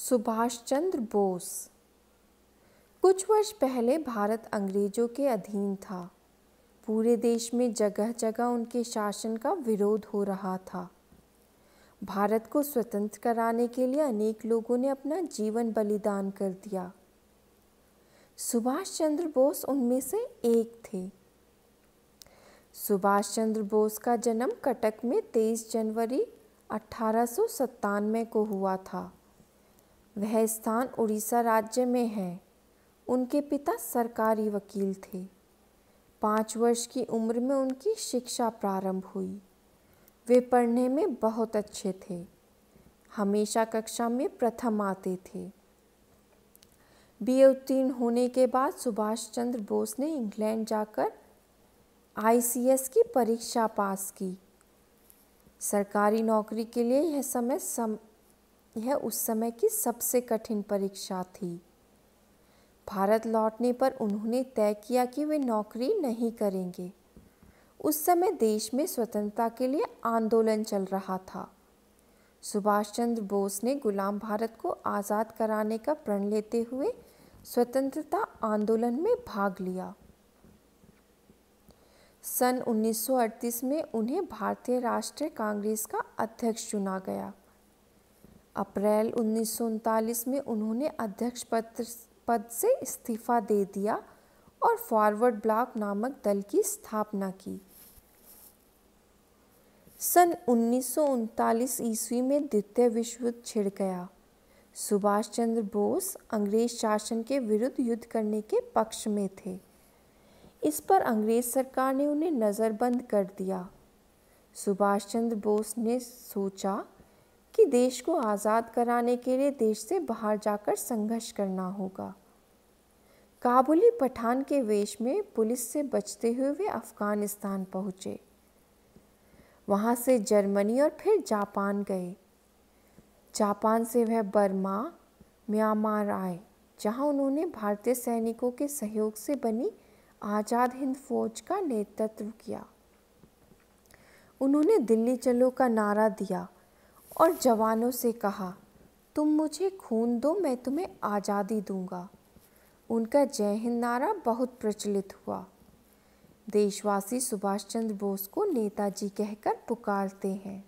सुभाष चंद्र बोस। कुछ वर्ष पहले भारत अंग्रेजों के अधीन था। पूरे देश में जगह जगह उनके शासन का विरोध हो रहा था। भारत को स्वतंत्र कराने के लिए अनेक लोगों ने अपना जीवन बलिदान कर दिया। सुभाष चंद्र बोस उनमें से एक थे। सुभाष चंद्र बोस का जन्म कटक में 23 जनवरी 1897 को हुआ था। वह स्थान उड़ीसा राज्य में है। उनके पिता सरकारी वकील थे। 5 वर्ष की उम्र में उनकी शिक्षा प्रारंभ हुई। वे पढ़ने में बहुत अच्छे थे। हमेशा कक्षा में प्रथम आते थे। बीए उत्तीर्ण होने के बाद सुभाष चंद्र बोस ने इंग्लैंड जाकर आईसीएस की परीक्षा पास की। सरकारी नौकरी के लिए यह उस समय की सबसे कठिन परीक्षा थी। भारत लौटने पर उन्होंने तय किया कि वे नौकरी नहीं करेंगे। उस समय देश में स्वतंत्रता के लिए आंदोलन चल रहा था। सुभाष चंद्र बोस ने गुलाम भारत को आज़ाद कराने का प्रण लेते हुए स्वतंत्रता आंदोलन में भाग लिया। सन 1938 में उन्हें भारतीय राष्ट्रीय कांग्रेस का अध्यक्ष चुना गया। अप्रैल 1939 में उन्होंने अध्यक्ष पद से इस्तीफा दे दिया और फॉरवर्ड ब्लॉक नामक दल की स्थापना की। सन 1939 ईस्वी में द्वितीय विश्व युद्ध छिड़ गया। सुभाष चंद्र बोस अंग्रेज शासन के विरुद्ध युद्ध करने के पक्ष में थे। इस पर अंग्रेज सरकार ने उन्हें नज़रबंद कर दिया। सुभाष चंद्र बोस ने सोचा कि देश को आज़ाद कराने के लिए देश से बाहर जाकर संघर्ष करना होगा। काबुली पठान के वेश में पुलिस से बचते हुए वे अफ़गानिस्तान पहुँचे। वहाँ से जर्मनी और फिर जापान गए। जापान से वह बर्मा, म्यांमार आए, जहाँ उन्होंने भारतीय सैनिकों के सहयोग से बनी आज़ाद हिंद फौज का नेतृत्व किया। उन्होंने दिल्ली चलो का नारा दिया और जवानों से कहा, तुम मुझे खून दो, मैं तुम्हें आज़ादी दूंगा। उनका जय हिंद नारा बहुत प्रचलित हुआ। देशवासी सुभाष चंद्र बोस को नेताजी कहकर पुकारते हैं।